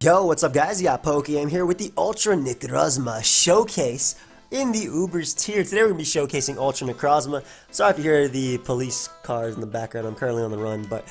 Yo, what's up guys? You got pokeaim here with the Ultra Necrozma showcase in the Ubers tier. Today we're going to be showcasing Ultra Necrozma. Sorry if you hear the police cars in the background, I'm currently on the run, but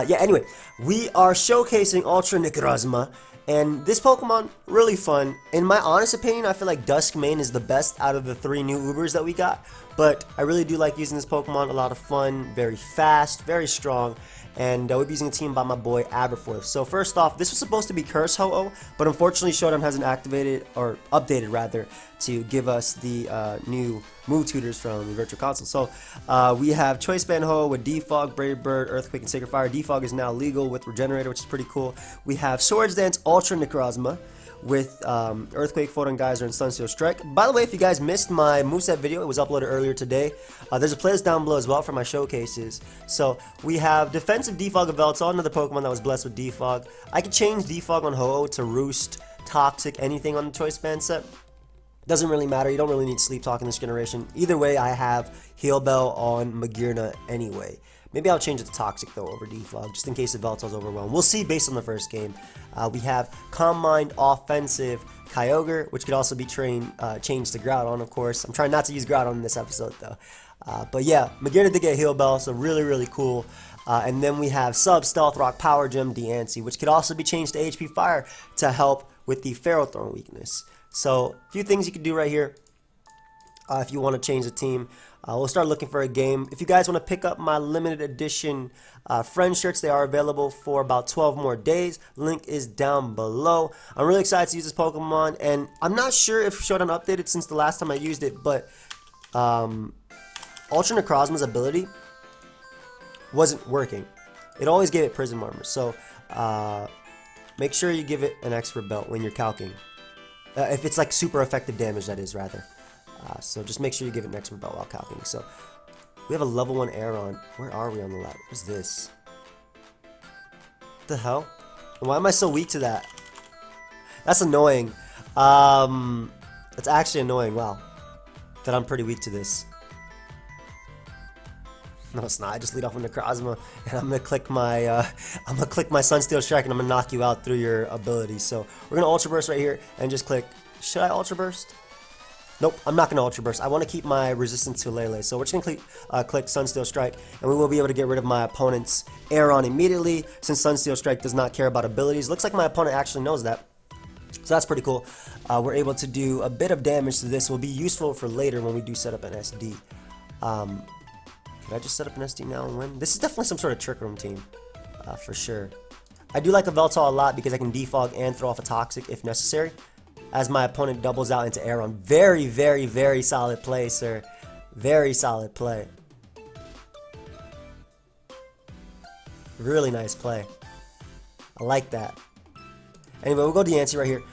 yeah, anyway, we are showcasing Ultra Necrozma, and this Pokemon, really fun. In my honest opinion, I feel like Duskmane is the best out of the 3 new Ubers that we got, but I really do like using this Pokemon, a lot of fun, very fast, very strong, and we'll be using a team by my boy asfgerthrrth. So first off, this was supposed to be Curse Ho-Oh, but unfortunately Showdown hasn't activated, or updated rather, to give us the new move tutors from the Virtual Console. So we have Choice Band Ho with Defog, Brave Bird, Earthquake, and Sacred Fire. Defog is now legal with Regenerator, which is pretty cool. We have Swords Dance Ultra Necrozma with Earthquake, Photon Geyser, and Sunsteel Strike. By the way, if you guys missed my moveset video, it was uploaded earlier today. There's a playlist down below as well for my showcases. So we have Defensive Defog of Veltal, another Pokemon that was blessed with Defog. I could change Defog on Ho-Oh to Roost, Toxic, anything on the Choice Band set. Doesn't really matter, you don't really need Sleep Talk in this generation. Either way, I have Heal Bell on Magearna anyway. Maybe I'll change it to Toxic though over Defog, just in case the Veltal's overwhelmed. We'll see based on the first game. We have Calm Mind Offensive Kyogre, which could also be changed to Groudon, of course. I'm trying not to use Groudon in this episode though. But yeah, Magearna did get Heal Bell, so really cool. And then we have Sub Stealth Rock Power Gem Diancie, which could also be changed to HP Fire to help with the Ferrothorn weakness. So a few things you can do right here if you want to change the team. We'll start looking for a game. If you guys want to pick up my limited edition friend shirts, they are available for about 12 more days. Link is down below. I'm really excited to use this Pokemon, and I'm not sure if Showdown updated since the last time I used it, but Ultra Necrozma's ability wasn't working. It always gave it Prism Armor, so make sure you give it an extra belt when you're calcing. If it's like super effective damage, that is, rather. So just make sure you give it an extra belt while calcing. So we have a level 1 Aeron. Where are we on the left? What is this? What the hell? Why am I so weak to that? That's annoying. That's actually annoying. Wow. That I'm pretty weak to this. No, it's not. I just lead off with Necrozma, and I'm gonna click my Sunsteel Strike, and I'm gonna knock you out through your ability. So we're gonna Ultra Burst right here, and just click. Should I Ultra Burst? Nope, I'm not gonna Ultra Burst. I want to keep my resistance to Lele. So we're just gonna click Sunsteel Strike, and we will be able to get rid of my opponent's Aeron immediately, since Sunsteel Strike does not care about abilities. Looks like my opponent actually knows that. So that's pretty cool. We're able to do a bit of damage to this. Will be useful for later when we do set up an SD. Could I just set up an SD now and win? This is definitely some sort of Trick Room team, for sure. I do like a Veltal a lot because I can defog and throw off a Toxic if necessary, as my opponent doubles out into Aeron. Very solid play, sir. Very solid play. Really nice play. I like that. Anyway, we'll go Diancie right here.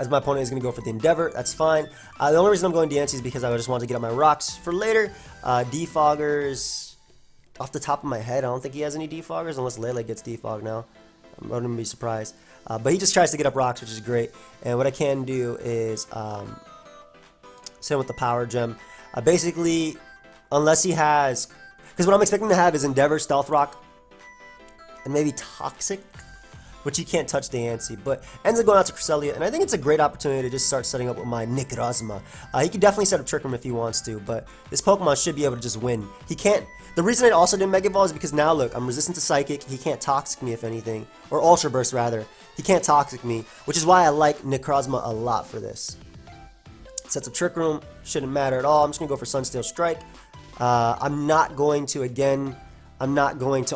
As my opponent is going to go for the Endeavor, that's fine. The only reason I'm going Diancie is because I just wanted to get up my rocks for later. Defoggers, off the top of my head, I don't think he has any Defoggers unless Lele gets Defogged now. I wouldn't be surprised. But he just tries to get up rocks, which is great. And what I can do is send with the Power Gem. Basically, unless he has, because what I'm expecting to have is Endeavor, Stealth Rock, and maybe Toxic, which he can't touch Diancie, but ends up going out to Cresselia, and I think it's a great opportunity to just start setting up with my Necrozma. He can definitely set up Trick Room if he wants to, but this Pokemon should be able to just win. He can't. The reason I also did Mega Evolve is because now look, I'm resistant to Psychic. He can't Toxic me if anything, or Ultra Burst rather. He can't Toxic me, which is why I like Necrozma a lot for this. Sets up Trick Room, shouldn't matter at all. I'm just gonna go for Sunsteel Strike. I'm not going to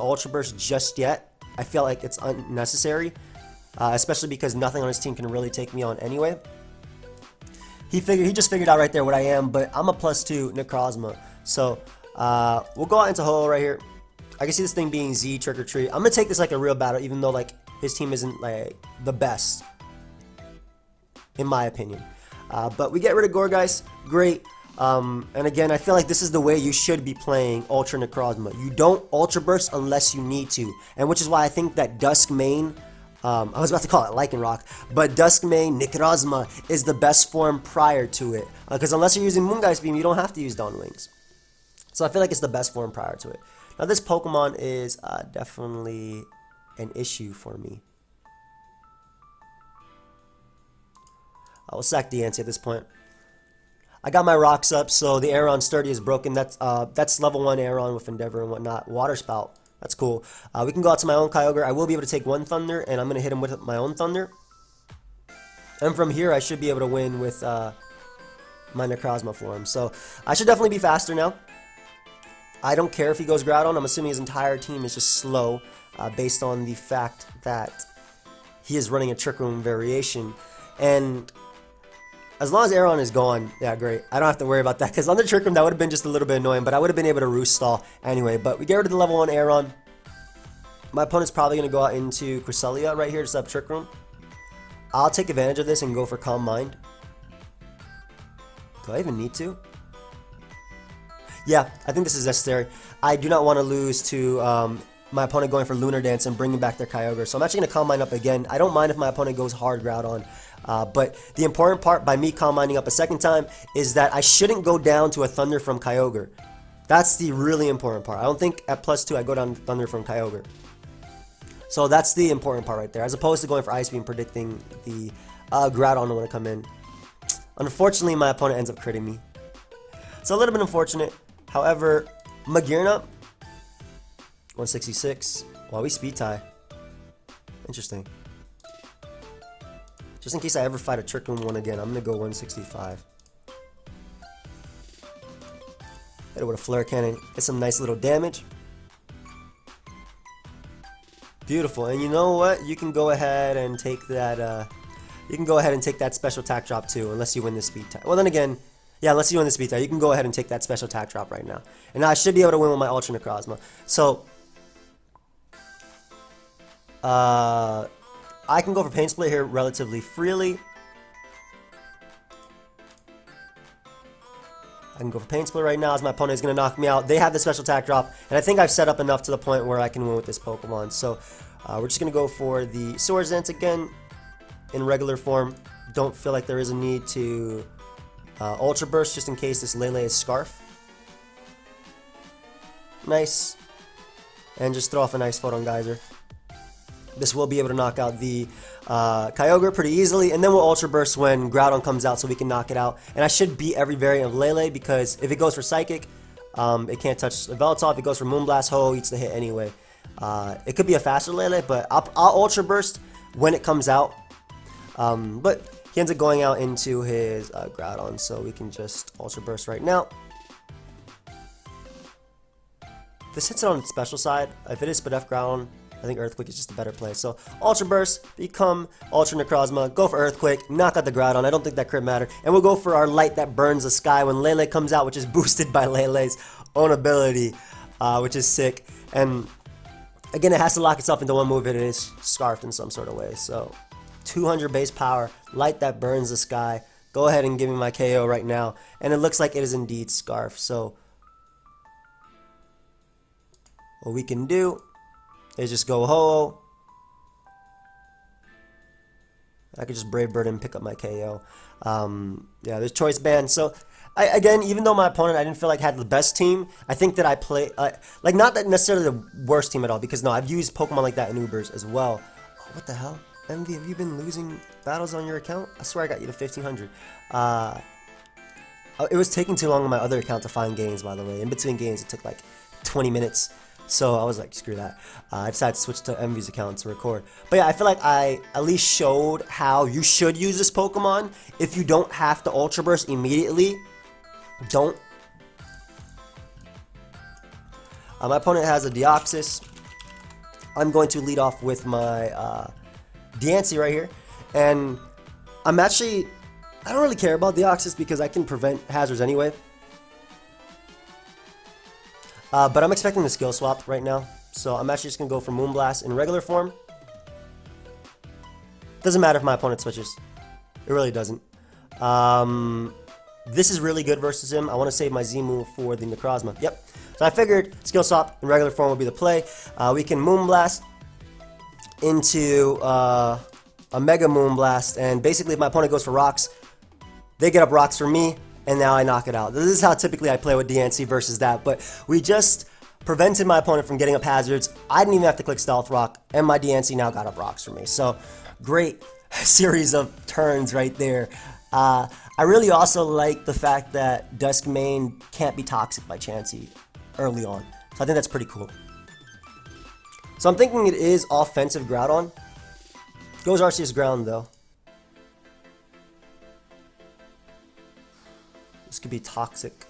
Ultra Burst just yet. I feel like it's unnecessary, especially because nothing on his team can really take me on anyway. He just figured out right there what I am, but I'm a +2 Necrozma. So we'll go out into Ho-Oh right here. I can see this thing being Z Trick or Treat. I'm gonna take this like a real battle, even though like his team isn't like the best, in my opinion. But we get rid of Gourgeist, great. And again, I feel like this is the way you should be playing Ultra Necrozma. You don't Ultra Burst unless you need to, and which is why I think that Duskmane, I was about to call it Lycanroc, but Duskmane Necrozma is the best form prior to it, because unless you're using Moongeist Beam, you don't have to use Dawn Wings. So I feel like it's the best form prior to it. Now this Pokemon is definitely an issue for me. I will sack DNC at this point. I got my rocks up, so the Aeron Sturdy is broken. That's level 1 Aeron with Endeavor and whatnot. Water Spout, that's cool. We can go out to my own Kyogre. I will be able to take one Thunder, and I'm going to hit him with my own Thunder. And from here, I should be able to win with my Necrozma form. So I should definitely be faster now. I don't care if he goes Groudon. I'm assuming his entire team is just slow based on the fact that he is running a Trick Room variation. And as long as Aeron is gone, yeah, great. I don't have to worry about that, because on the Trick Room, that would have been just a little bit annoying, but I would have been able to Roost Stall anyway. But we get rid of the level 1 Aeron. My opponent's probably going to go out into Cresselia right here to set up Trick Room. I'll take advantage of this and go for Calm Mind. Do I even need to? Yeah, I think this is necessary. I do not want to lose to my opponent going for Lunar Dance and bringing back their Kyogre. So I'm actually going to Calm Mind up again. I don't mind if my opponent goes hard Groudon. But the important part by me Calm Minding up a second time is that I shouldn't go down to a Thunder from Kyogre. That's the really important part. I don't think at +2 I go down to Thunder from Kyogre. So that's the important part right there, as opposed to going for Ice Beam, predicting the Groudon to want to come in. Unfortunately, my opponent ends up critting me. It's a little bit unfortunate. However, Magearna, 166. Wow, we speed tie. Interesting. Just in case I ever fight a Trick Room one again, I'm going to go 165. Hit it with a Flare Cannon. Get some nice little damage. Beautiful. And you know what? You can go ahead and take that. You can go ahead and take that special attack drop too, unless you win the speed tie. Well, then again, yeah, unless you win the speed tie, you can go ahead and take that special attack drop right now. And I should be able to win with my Ultra Necrozma. So, I can go for Pain Split here relatively freely. I can go for Pain Split right now as my opponent is going to knock me out. They have the special attack drop, and I think I've set up enough to the point where I can win with this Pokemon. So we're just going to go for the Swords Dance again in regular form. Don't feel like there is a need to Ultra Burst just in case this Lele is Scarf. Nice. And just throw off a nice Photon Geyser. This will be able to knock out the Kyogre pretty easily, and then we'll Ultra Burst when Groudon comes out so we can knock it out. And I should beat every variant of Lele, because if it goes for Psychic, it can't touch the Velatop. If it goes for Moonblast, Ho eats the hit anyway. It could be a faster Lele, but I'll Ultra Burst when it comes out. But he ends up going out into his Groudon, so we can just Ultra Burst right now. This hits it on the special side. If it is Spadef Groudon, I think Earthquake is just a better play. So Ultra Burst, become Ultra Necrozma, go for Earthquake, knock out the Groudon. I don't think that crit mattered. And we'll go for our Light that burns the sky when Lele comes out, which is boosted by Lele's own ability, which is sick. And again, it has to lock itself into one move, and it is scarfed in some sort of way. So 200 base power, Light that burns the sky. Go ahead and give me my KO right now. And it looks like it is indeed Scarf. So what we can do is just go Ho. I could just Brave Bird and pick up my KO. Yeah, there's Choice Band. So, again, even though my opponent I didn't feel like had the best team, I think that I play, like, not that necessarily the worst team at all, because no, I've used Pokemon like that in Ubers as well. Oh, what the hell? MV, have you been losing battles on your account? I swear I got you to 1500. It was taking too long on my other account to find games, by the way. In between games, it took like 20 minutes. So I was like, screw that. I decided to switch to MV's account to record. But yeah, I feel like I at least showed how you should use this Pokemon. If you don't have to Ultra Burst immediately, don't. My opponent has a Deoxys. I'm going to lead off with my Deancey right here. And I'm actually, I don't really care about Deoxys because I can prevent hazards anyway. But I'm expecting the skill swap right now, so I'm actually just going to go for Moonblast in regular form. Doesn't matter if my opponent switches. It really doesn't. This is really good versus him. I want to save my Z move for the Necrozma. Yep. So I figured skill swap in regular form would be the play. We can Moonblast into a Mega Moonblast, and basically if my opponent goes for rocks, they get up rocks for me. And now I knock it out. This is how typically I play with DNC versus that. But we just prevented my opponent from getting up hazards. I didn't even have to click Stealth Rock. And my DNC now got up rocks for me. So great series of turns right there. I really also like the fact that Dusk Main can't be toxic by Chansey early on. So I think that's pretty cool. So I'm thinking it is offensive Groudon. Goes Arceus Ground though. This could be toxic.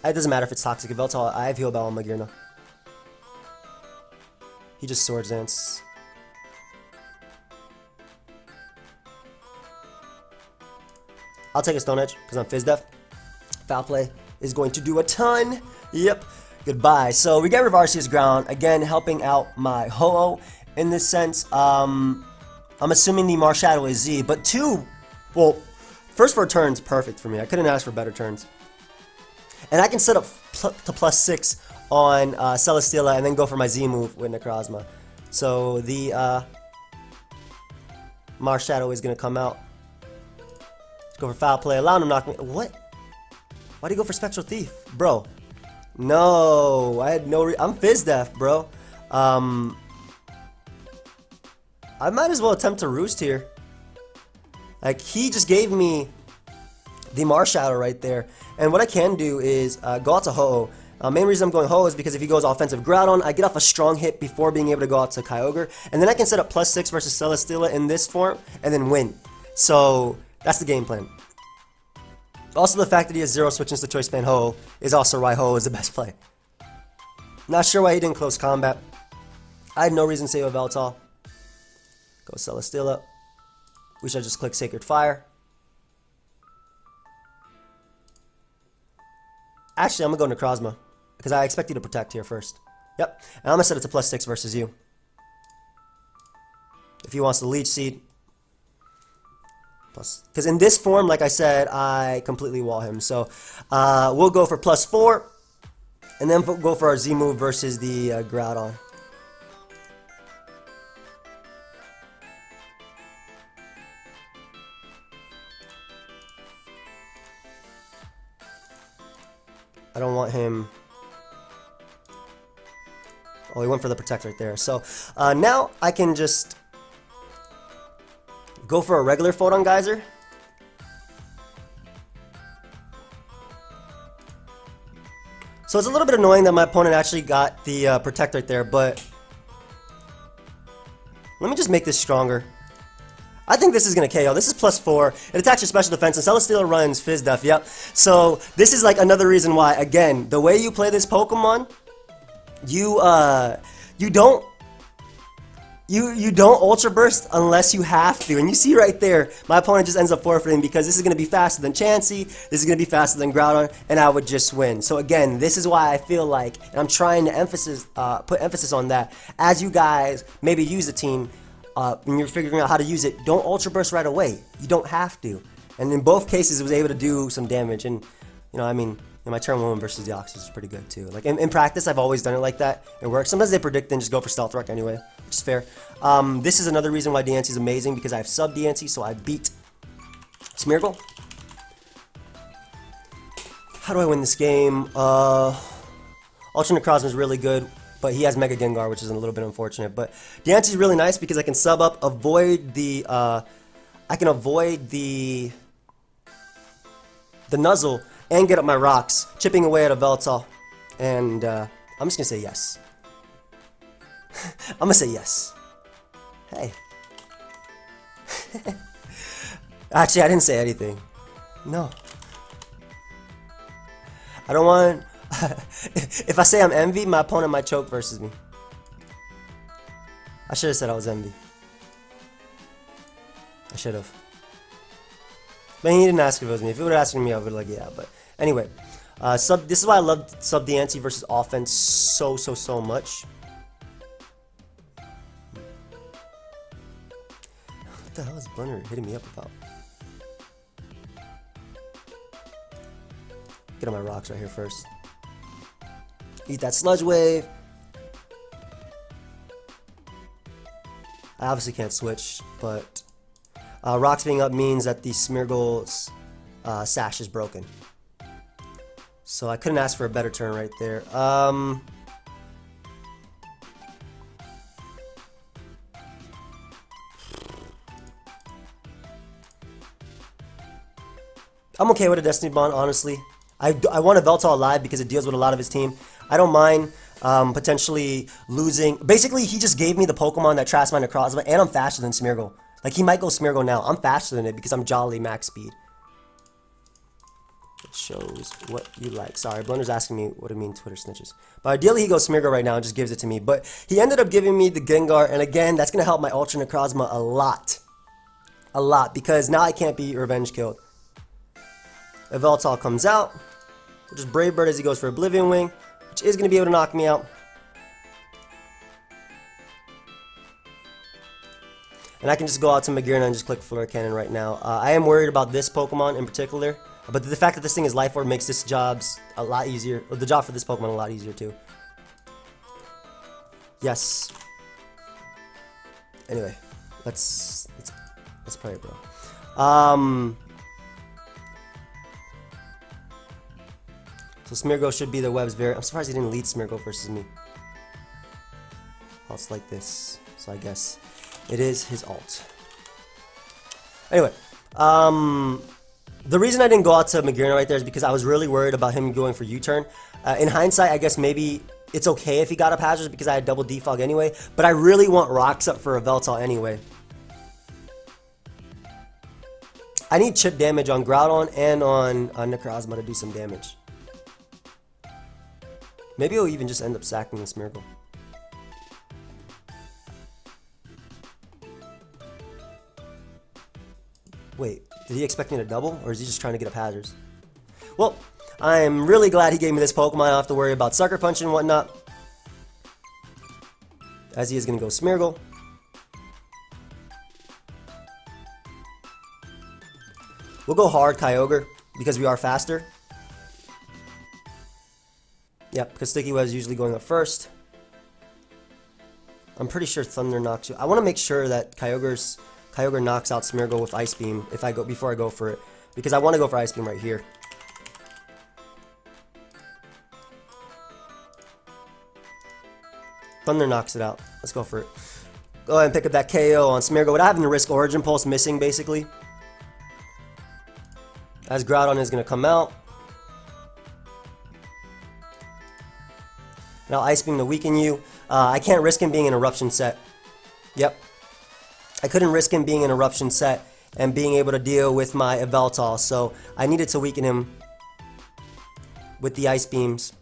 It doesn't matter if it's toxic. If Veltal, I have Heal Bell on Magearna. He just Swords Dance. I'll take a Stone Edge because I'm Fizz Def. Foul Play is going to do a ton. Yep. Goodbye. So we get rid of Arceus Ground. Again, helping out my Ho-Oh in this sense. I'm assuming the Marshadow is Z. But two, well, first 4 turns, perfect for me. I couldn't ask for better turns. And I can set up to +6 on Celesteela and then go for my Z move with Necrozma. So the Marshadow is going to come out. Go for Foul Play, allow him to knock me. What? Why'd he go for Spectral Thief? Bro. No. I had no I'm Fizz Def, bro. I might as well attempt to Roost here. Like, he just gave me the Marshadow right there. And what I can do is go out to Ho-Oh. Main reason I'm going Ho-Oh is because if he goes offensive Groudon, I get off a strong hit before being able to go out to Kyogre. And then I can set up +6 versus Celesteela in this form and then win. So that's the game plan. Also, the fact that he has 0 switches to Choice Band Ho is also why Ho is the best play. Not sure why he didn't close combat. I had no reason to save a Veltal. Go Celesteela. We should just click Sacred Fire. Actually, I'm going to go Necrozma because I expect you to protect here first. Yep. And I'm going to set it to +6 versus you. If he wants the Leech Seed. Because in this form, like I said, I completely wall him. So we'll go for +4. And then go for our Z move versus the Groudon. I don't want him. Oh, he went for the Protect right there. So now I can just go for a regular Photon Geyser. So it's a little bit annoying that my opponent actually got the Protect right there, but let me just make this stronger. I think this is going to KO. This is +4. It attacks your special defense, and Celesteela runs Fizz Def, yep. So this is like another reason why, again, the way you play this Pokemon, you don't Ultra Burst unless you have to. And you see right there, my opponent just ends up forfeiting because this is going to be faster than Chansey, this is going to be faster than Groudon, and I would just win. So again, this is why I feel like, and I'm trying to put emphasis on that, as you guys maybe use a team, when you're figuring out how to use it, don't Ultra Burst right away. You don't have to. And in both cases, it was able to do some damage. And, you know, I mean, my turn 1 versus the Oxys is pretty good too. Like in practice, I've always done it like that. It works. Sometimes they predict and just go for Stealth Rock anyway, which is fair. This is another reason why DNC is amazing because I have sub DNC, so I beat Smeargle. How do I win this game? Ultra Necrozma is really good, but he has Mega Gengar, which is a little bit unfortunate. But DNC is really nice because I can sub up, avoid the Nuzzle, and get up my rocks, chipping away at a Veltal. And I'm just gonna say yes. I'm gonna say yes. Hey. Actually, I didn't say anything. No. I don't want... If I say I'm Envy, my opponent might choke versus me. I should have said I was Envy. I should have. But he didn't ask if it was me. If he would have asked me, I would have been like, yeah. But anyway, this is why I love sub DNC versus offense so much. What the hell is Blunner hitting me up about? Get on my rocks right here first. Eat that Sludge Wave. I obviously can't switch, but rocks being up means that the Smeargle's sash is broken. So I couldn't ask for a better turn right there. I'm okay with a Destiny Bond, honestly. I want a Veltal alive because it deals with a lot of his team. I don't mind potentially losing. Basically, he just gave me the Pokemon that traps my Necrozma, and I'm faster than Smeargle. Like, he might go Smeargle now. I'm faster than it because I'm Jolly max speed. It shows what you like. Sorry, Blunder's asking me what I mean Twitter snitches. But ideally, he goes Smeargle right now and just gives it to me. But he ended up giving me the Gengar, and again, that's going to help my Ultra Necrozma a lot. A lot, because now I can't be revenge killed. If Veltal comes out, we'll just Brave Bird as he goes for Oblivion Wing, which is going to be able to knock me out. And I can just go out to Magearna and just click Flare Cannon right now. I am worried about this Pokemon in particular, but the fact that this thing is Life Orb makes this jobs a lot easier, or the job for this Pokemon a lot easier too. Yes. Anyway, let's play it, bro. So Smeargle should be the web's very. I'm surprised he didn't lead Smeargle versus me. Oh, it's like this, so I guess it is his ult. Anyway, the reason I didn't go out to Magearna right there is because I was really worried about him going for U-turn. In hindsight, I guess maybe it's okay if he got up Hazards because I had double defog anyway, but I really want Rocks up for a Veltal anyway. I need chip damage on Groudon and on Necrozma to do some damage. Maybe he'll even just end up sacking this Smeargle. Wait, did he expect me to double, or is he just trying to get up Hazards? Well, I am really glad he gave me this Pokemon. I don't have to worry about Sucker Punch and whatnot. As he is going to go Smeargle. We'll go hard Kyogre because we are faster. Yep, because Sticky Web is usually going up first. I'm pretty sure Thunder knocks you. I want to make sure that Kyogre knocks out Smeargle with Ice Beam before I go for it, because I want to go for Ice Beam right here. Thunder knocks it out. Let's go for it. Go ahead and pick up that KO on Smeargle without having to risk Origin Pulse missing, basically. As Groudon is going to come out. Now Ice Beam to weaken you. I can't risk him being an Eruption set. Yep. I couldn't risk him being an Eruption set and being able to deal with my Yveltal, so I needed to weaken him with the Ice Beams.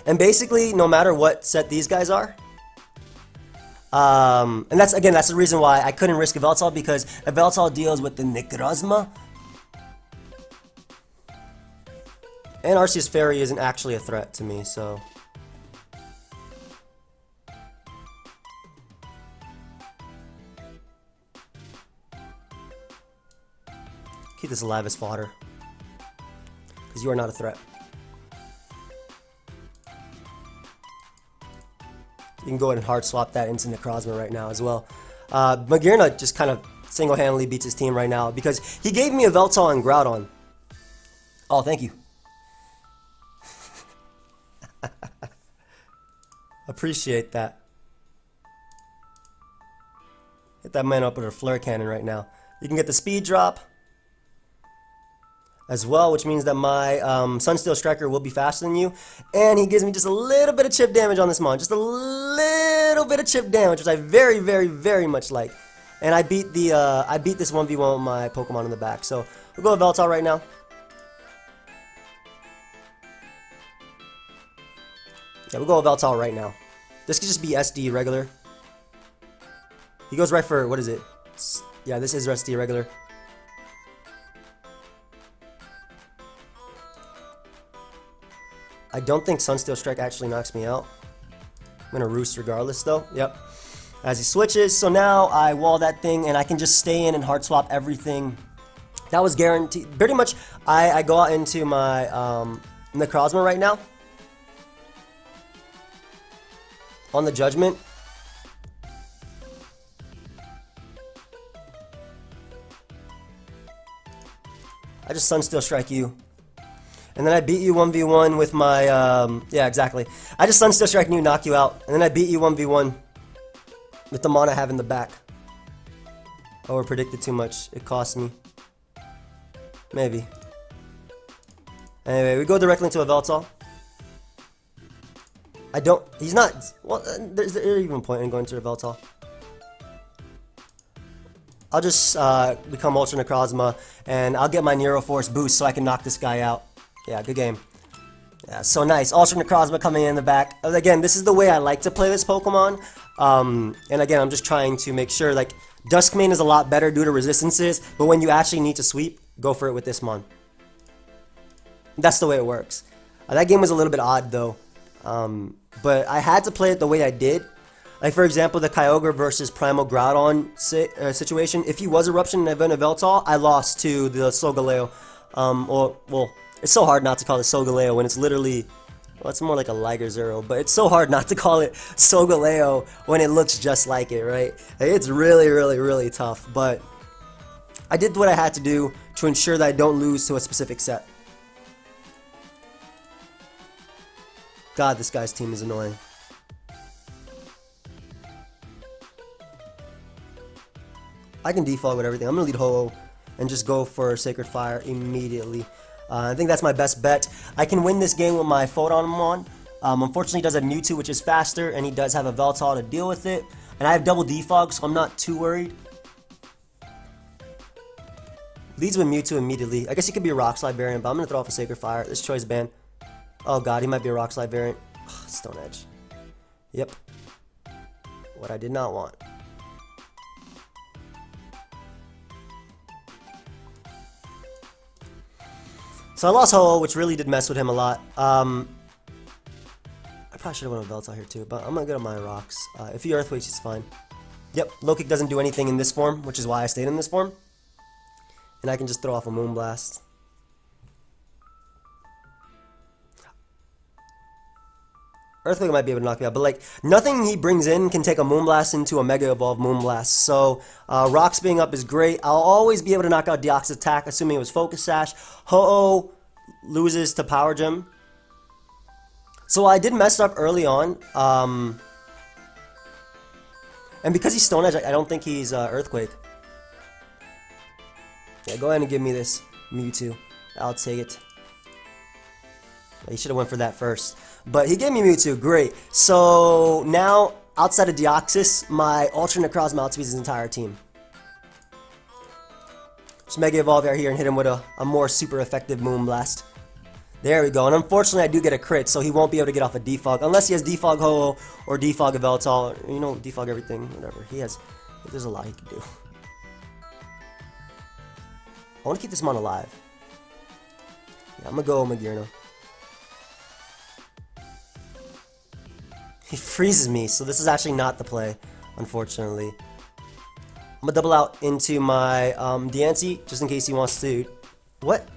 And basically, no matter what set these guys are, and that's the reason why I couldn't risk Yveltal, because Yveltal deals with the Necrozma. And Arceus Fairy isn't actually a threat to me, so. Keep this alive as fodder, because you are not a threat. You can go ahead and hard swap that into Necrozma right now as well. Magearna just kind of single-handedly beats his team right now because he gave me a Yveltal and Groudon. Oh, thank you. Appreciate that. Hit that man up with a Flare Cannon right now. You can get the speed drop as well, which means that my Sunsteel Striker will be faster than you. And he gives me just a little bit of chip damage on this mon. Just a little bit of chip damage, which I very, very, very much like. And I beat this 1v1 with my Pokemon in the back. So we'll go with Veltal right now. Yeah, we'll go with Veltal right now. This could just be SD regular. He goes right for, what is it? Yeah, this is SD regular. I don't think Sunsteel Strike actually knocks me out. I'm going to Roost regardless though. Yep. As he switches. So now I wall that thing and I can just stay in and hard swap everything. That was guaranteed. Pretty much I go out into my Necrozma right now. On the Judgment. I just Sunsteel Strike you. And then I beat you 1v1 with my, yeah, exactly. I just Sunsteel Strike you, knock you out. And then I beat you 1v1 with the mon I have in the back. Oh, I predicted too much. It cost me. Maybe. Anyway, we go directly into a Veltal. I don't... He's not... Well, there's even a point in going to a Veltal. I'll just become Ultra Necrozma, and I'll get my Neuroforce boost so I can knock this guy out. Yeah, good game. Yeah, so nice. Ultra Necrozma coming in the back. Again, this is the way I like to play this Pokemon. And again, I'm just trying to make sure, like, Duskmane is a lot better due to resistances, but when you actually need to sweep, go for it with this mon. That's the way it works. That game was a little bit odd, though. But I had to play it the way I did. Like, for example, the Kyogre versus Primal Groudon situation. If he was Eruption and Event of Veltal, I lost to the Solgaleo. Well, it's so hard not to call it Solgaleo when it's literally... Well, it's more like a Liger Zero, but it's so hard not to call it Solgaleo when it looks just like it, right? It's really, really, really tough, but I did what I had to do to ensure that I don't lose to a specific set. God, this guy's team is annoying. I can defog with everything. I'm going to lead Ho-Oh and just go for Sacred Fire immediately. I think that's my best bet. I can win this game with my Photon. Unfortunately, he does have Mewtwo, which is faster, and he does have a Veltal to deal with it. And I have double defog, so I'm not too worried. Leads with Mewtwo immediately. I guess he could be a Rock Slide variant, but I'm going to throw off a Sacred Fire. This choice band. Oh god, he might be a Rock Slide variant. Ugh, Stone Edge. Yep. What I did not want. So I lost Ho-Oh, which really did mess with him a lot. I probably should have went with Veltal here too, but I'm gonna go to my rocks. If he Earthquakes, he's fine. Yep, Low Kick doesn't do anything in this form, which is why I stayed in this form. And I can just throw off a Moonblast. Earthquake might be able to knock me out, but like nothing he brings in can take a Moonblast into a Mega Evolved Moonblast. So Rocks being up is great. I'll always be able to knock out Deoxys attack, assuming it was Focus Sash. Ho-Oh loses to Power Gem. So I did mess up early on. And because he's Stone Edge, I don't think he's Earthquake. Yeah, go ahead and give me this Mewtwo. I'll take it. He should have went for that first. But he gave me Mewtwo, great. So now, outside of Deoxys, my Ultra Necrozma outspeeds his entire team. Just Mega Evolve out here and hit him with a more super effective Moonblast. There we go. And unfortunately, I do get a crit, so he won't be able to get off a Defog. Unless he has Defog Ho-Oh or Defog a Veltal. You know, Defog everything, whatever. There's a lot he can do. I want to keep this mon alive. Yeah, I'm going to go Magearna. He freezes me, so this is actually not the play, unfortunately. I'm gonna double out into my Diancie, just in case he wants to... What?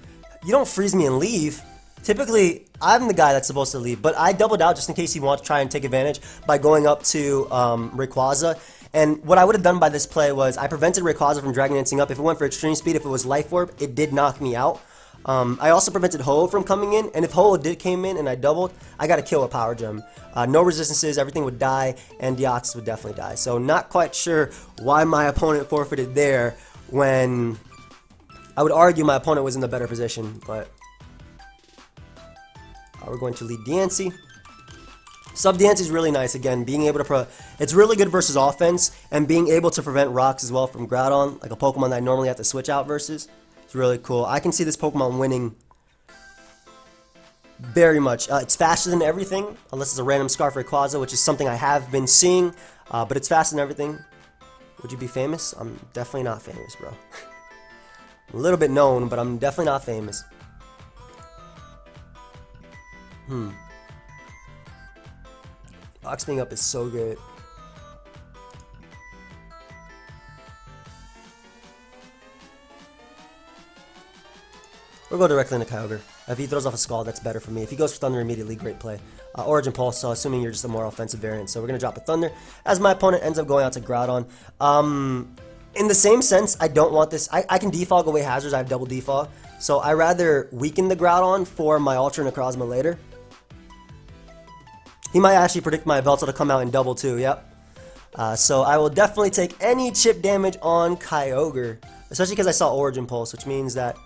You don't freeze me and leave. Typically, I'm the guy that's supposed to leave, but I doubled out just in case he wants to try and take advantage by going up to Rayquaza. And what I would have done by this play was I prevented Rayquaza from Dragon Dancing up. If it went for Extreme Speed, if it was Life Orb, it did knock me out. I also prevented Ho-Oh from coming in, and if Ho-Oh did came in and I doubled, I got to kill a Power Gem. No resistances, everything would die, and Deoxys would definitely die. So not quite sure why my opponent forfeited there when I would argue my opponent was in the better position, but we're going to lead Diancie. Sub Diancie is really nice, again, being able to it's really good versus offense, and being able to prevent rocks as well from Groudon, like a Pokemon that I normally have to switch out versus. It's really cool. I can see this Pokemon winning very much. It's faster than everything, unless it's a random Scarf Rayquaza, which is something I have been seeing, but it's faster than everything. Would you be famous? I'm definitely not famous, bro. I'm a little bit known, but I'm definitely not famous. Box being up is so good. We'll go directly into Kyogre. If he throws off a Scald, that's better for me. If he goes for Thunder immediately, great play. Origin Pulse, so assuming you're just a more offensive variant. So we're going to drop a Thunder, as my opponent ends up going out to Groudon. In the same sense, I don't want this. I can defog away hazards. I have double defog. So I rather weaken the Groudon for my Ultra Necrozma later. He might actually predict my Veltal to come out in double too, yep. So I will definitely take any chip damage on Kyogre. Especially because I saw Origin Pulse, which means that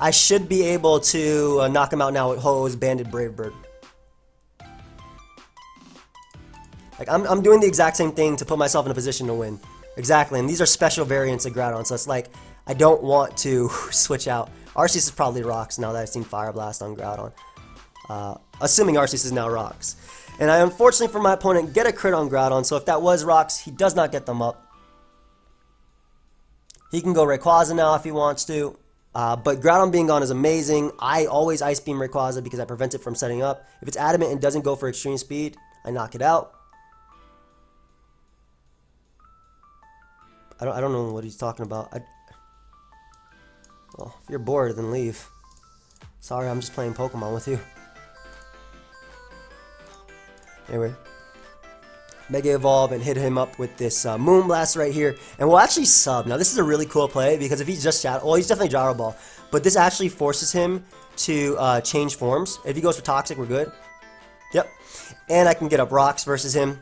I should be able to knock him out now with Ho-Oh's Banded Brave Bird. Like, I'm doing the exact same thing to put myself in a position to win. Exactly, and these are special variants of Groudon, so it's like, I don't want to switch out. Arceus is probably Rocks now that I've seen Fire Blast on Groudon. Assuming Arceus is now Rocks. And I, unfortunately for my opponent, get a crit on Groudon, so if that was Rocks, he does not get them up. He can go Rayquaza now if he wants to. But Groudon being gone is amazing. I always Ice Beam Rayquaza because I prevent it from setting up. If it's adamant and doesn't go for extreme speed, I knock it out. I don't know what he's talking about. Well, if you're bored, then leave. Sorry, I'm just playing Pokemon with you. Anyway, Mega Evolve and hit him up with this Moonblast right here. And we'll actually sub. Now, this is a really cool play because if he's just Shadow... Well, he's definitely Gyro Ball. But this actually forces him to change forms. If he goes for Toxic, we're good. Yep. And I can get up Rocks versus him,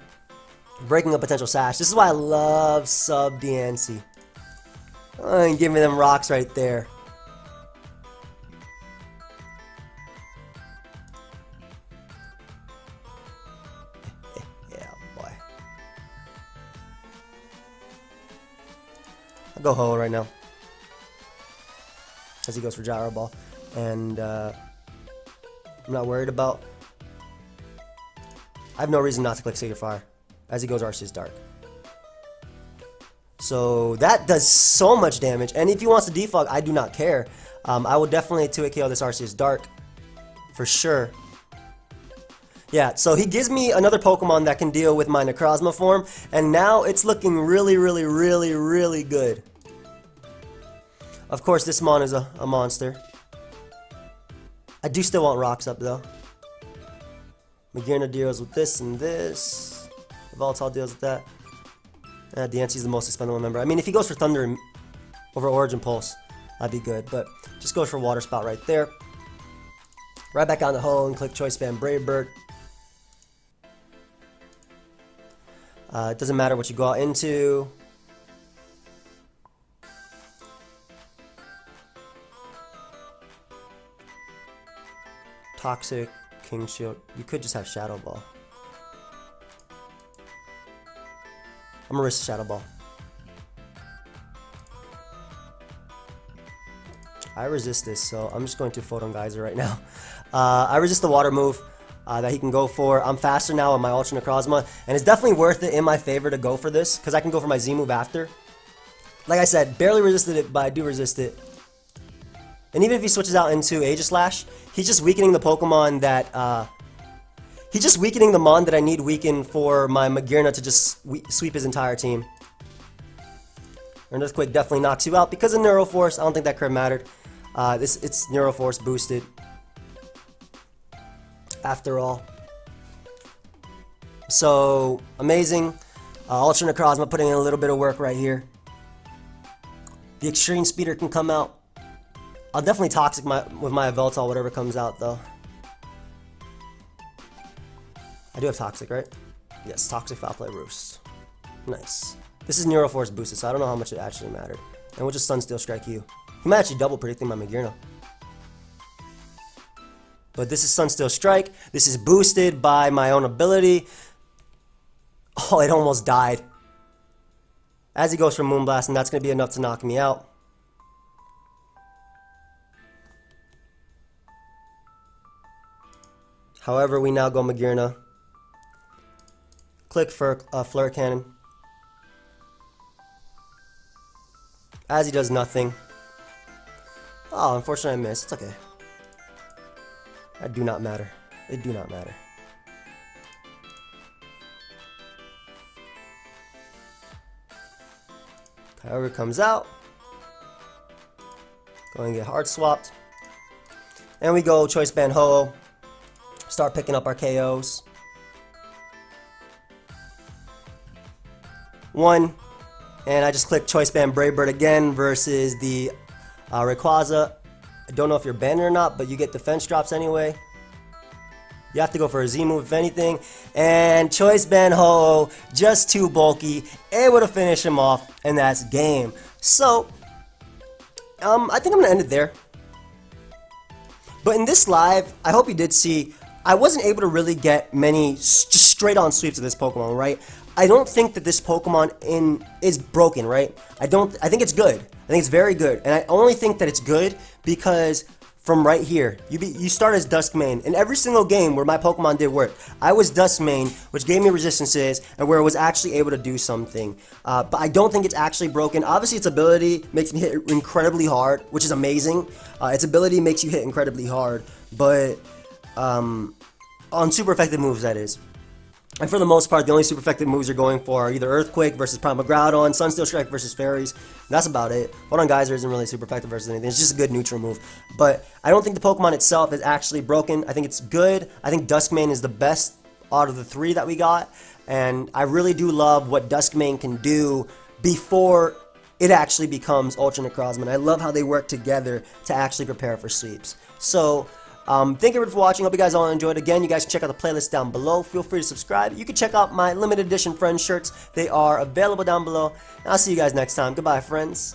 breaking a potential Sash. This is why I love sub DNC. And give me them Rocks right there. I'll go Ho-Oh right now, as he goes for Gyro Ball, and I'm not worried about... I have no reason not to click Sacred Fire, as he goes Arceus Dark. So that does so much damage, and if he wants to defog, I do not care. I will definitely 2-hit KO this Arceus Dark, for sure. Yeah, so he gives me another Pokemon that can deal with my Necrozma form, and now it's looking really, really, really, really good. Of course, this Mon is a monster. I do still want Rocks up, though. Magearna deals with this and this. Voltol deals with that. Diancie the most expendable member. I mean, if he goes for Thunder over Origin Pulse, that'd be good, but just goes for Water Spout right there. Right back on the Ho and click Choice Band Brave Bird. It doesn't matter what you go out into. Toxic, King Shield. You could just have Shadow Ball. I'm gonna risk Shadow Ball. I resist this, so I'm just going to Photon Geyser right now. I resist the water move that he can go for. I'm faster now on my Ultra Necrozma, and it's definitely worth it in my favor to go for this, because I can go for my Z move after. Like I said, barely resisted it, but I do resist it. And even if he switches out into Aegislash, he's just weakening the Pokemon that, he's just weakening the Mon that I need weakened for my Magearna to just sweep his entire team. An Earthquake definitely knocks you out because of Neuroforce. I don't think that crit mattered. It's Neuroforce boosted. After all. So, amazing. Ultra Necrozma putting in a little bit of work right here. The Extreme Speeder can come out. I'll definitely Toxic with my Yveltal, whatever comes out, though. I do have Toxic, right? Yes, Toxic Foul Play Roost. Nice. This is Neuroforce boosted, so I don't know how much it actually mattered. And we'll just Sunsteel Strike you. He might actually double predicting my Magearna. But this is Sunsteel Strike. This is boosted by my own ability. Oh, it almost died. As he goes for Moonblast, and that's going to be enough to knock me out. However, we now go Magearna. Click for Flare Cannon. As he does nothing. Oh, unfortunately I missed. It's okay. That do not matter. It do not matter. Kyogre comes out. Go and get hard swapped. And we go Choice Band Ho-Oh. Start picking up our KOs. 1. And I just click Choice Band Brave Bird again versus the Rayquaza. I don't know if you're banned or not, but you get defense drops anyway. You have to go for a Z move if anything. And Choice Band Ho-Oh, just too bulky, able to finish him off, and that's game. So, I think I'm going to end it there. But in this live, I hope you did see, I wasn't able to really get many just straight on sweeps of this Pokemon, right? I don't think that this Pokemon is broken, right? I think it's good. I think it's very good. And I only think that it's good because from right here, you start as Duskmane. In every single game where my Pokemon did work, I was Duskmane, which gave me resistances and where it was actually able to do something. But I don't think it's actually broken. Obviously, its ability makes me hit incredibly hard, which is amazing. Its ability makes you hit incredibly hard, but on super effective moves, that is. And for the most part, the only super effective moves you're going for are either Earthquake versus Primal Groudon, Sunsteel Strike versus Fairies. That's about it. Photon Geyser isn't really super effective versus anything. It's just a good neutral move. But I don't think the Pokemon itself is actually broken. I think it's good. I think Duskmane is the best out of the three that we got. And I really do love what Duskmane can do before it actually becomes Ultra Necrozma. And I love how they work together to actually prepare for sweeps. So thank you for watching. Hope you guys all enjoyed. Again, you guys can check out the playlist down below. Feel free to subscribe. You can check out my limited edition friends shirts. They are available down below. And I'll see you guys next time. Goodbye, friends.